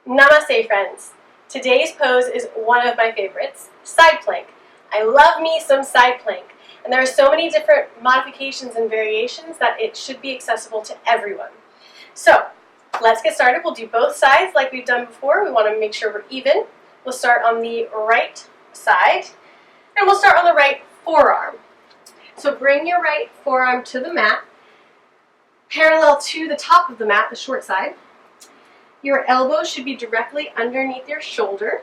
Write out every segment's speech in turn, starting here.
Namaste, friends. Today's pose is one of my favorites, side plank. I love me some side plank, and there are so many different modifications and variations that it should be accessible to everyone. So let's get started. We'll do both sides like we've done before. We want to make sure we're even. We'll start on the right side, and we'll start on the right forearm. So bring your right forearm to the mat, parallel to the top of the mat, the short side. Your elbow should be directly underneath your shoulder.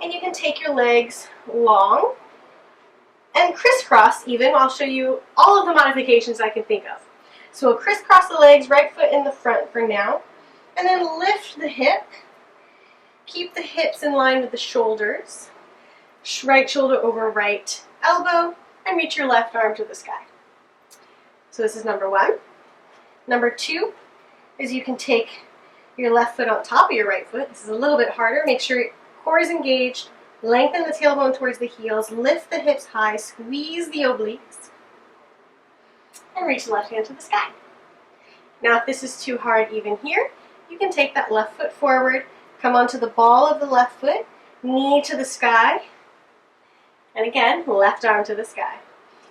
And you can take your legs long and crisscross even. I'll show you all of the modifications I can think of. So we'll crisscross the legs, right foot in the front for now. And then lift the hip. Keep the hips in line with the shoulders. Right shoulder over right elbow. And reach your left arm to the sky. So this is number one. Number two is you can take your left foot on top of your right foot. This is a little bit harder. Make sure your core is engaged. Lengthen the tailbone towards the heels. Lift the hips high. Squeeze the obliques. And reach the left hand to the sky. Now if this is too hard even here, you can take that left foot forward. Come onto the ball of the left foot. Knee to the sky. And again, left arm to the sky.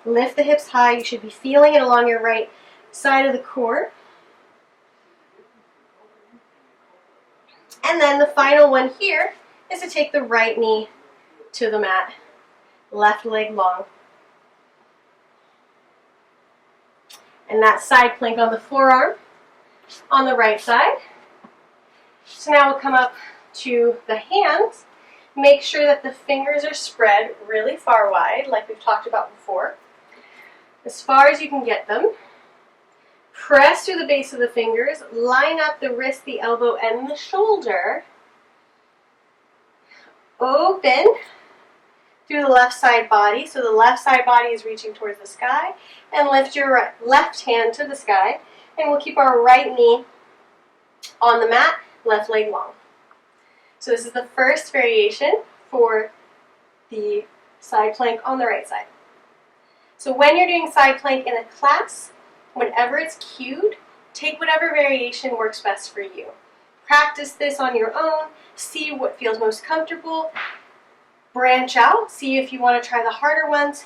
Lift the hips high. You should be feeling it along your right side of the core. And then the final one here is to take the right knee to the mat, left leg long. And that side plank on the forearm on the right side. So now we'll come up to the hands. Make sure that the fingers are spread really far wide, like we've talked about before. As far as you can get them. Press through the base of the fingers, line up the wrist, the elbow, and the shoulder. Open through the left side body, so the left side body is reaching towards the sky, and lift your left hand to the sky, and we'll keep our right knee on the mat, left leg long. So this is the first variation for the side plank on the right side. So when you're doing side plank in a class, whenever it's cued, take whatever variation works best for you. Practice this on your own, see what feels most comfortable, branch out, see if you want to try the harder ones.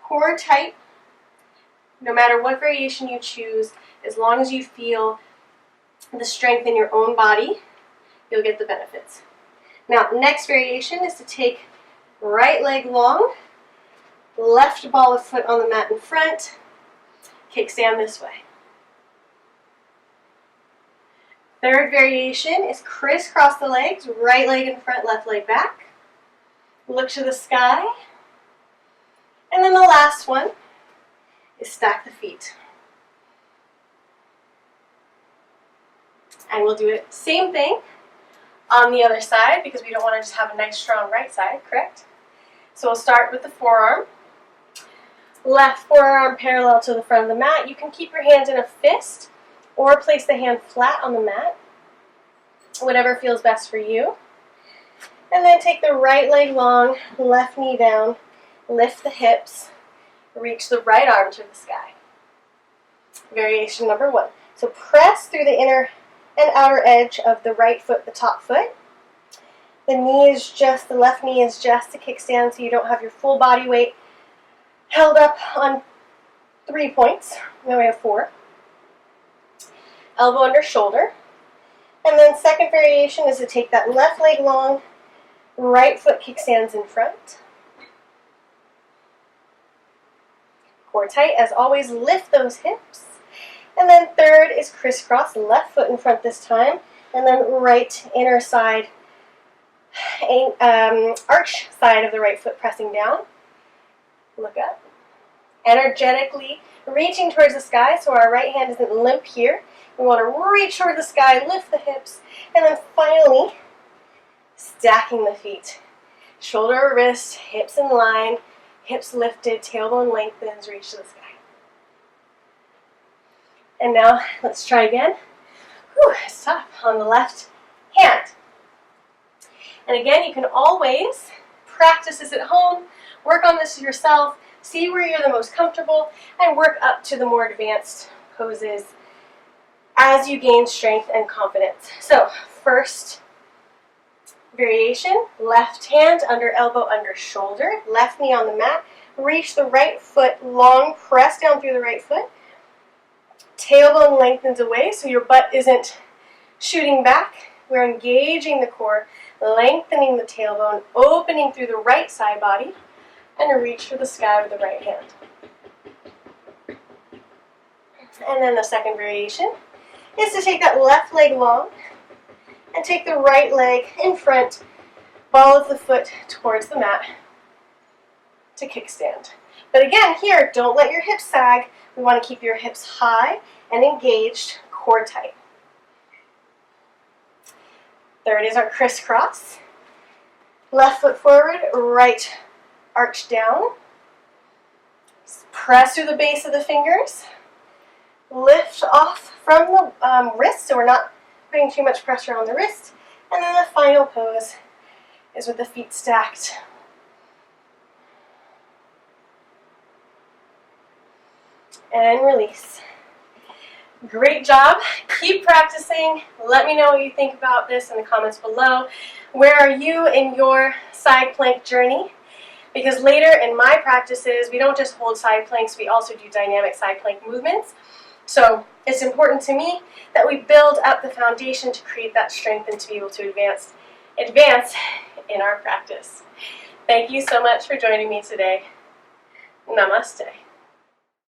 Core tight, no matter what variation you choose, as long as you feel the strength in your own body, you'll get the benefits. Now, next variation is to take right leg long, left ball of foot on the mat in front, kickstand this way. Third variation is crisscross the legs, right leg in front, left leg back. Look to the sky. And then the last one is stack the feet. And we'll do it same thing on the other side because we don't want to just have a nice strong right side, correct? So we'll start with the forearm. Left forearm parallel to the front of the mat. You can keep your hands in a fist or place the hand flat on the mat, whatever feels best for you. And then take the right leg long, left knee down, lift the hips, reach the right arm to the sky. Variation number one. So press through the inner and outer edge of the right foot, the top foot. The left knee is just a kickstand so you don't have your full body weight held up on 3 points. Now we have 4. Elbow under shoulder. And then second variation is to take that left leg long, right foot kickstands in front. Core tight. As always, lift those hips. And then third is crisscross, left foot in front this time. And then right inner side, arch side of the right foot pressing down. Look up. Energetically reaching towards the sky so our right hand isn't limp here. We want to reach toward the sky, lift the hips, and then finally stacking the feet. Shoulder, wrist, hips in line, hips lifted, tailbone lengthens, reach to the sky. And now let's try again. Whew, it's tough on the left hand. And again, you can always practice this at home, work on this yourself, see where you're the most comfortable, and work up to the more advanced poses as you gain strength and confidence. So first variation, left hand under elbow, under shoulder, left knee on the mat, reach the right foot long, press down through the right foot, tailbone lengthens away so your butt isn't shooting back. We're engaging the core, lengthening the tailbone, opening through the right side body, and reach for the sky with the right hand. And then the second variation is to take that left leg long and take the right leg in front, ball of the foot towards the mat to kickstand. But again, here, don't let your hips sag. We want to keep your hips high and engaged, core tight. Third is our crisscross. Left foot forward, right arch down. Press through the base of the fingers. Lift off from the wrist, so we're not putting too much pressure on the wrist. And then the final pose is with the feet stacked. And release. Great job. Keep practicing. Let me know what you think about this in the comments below. Where are you in your side plank journey? Because later in my practices, we don't just hold side planks, we also do dynamic side plank movements. So it's important to me that we build up the foundation to create that strength and to be able to advance in our practice. Thank you so much for joining me today. Namaste.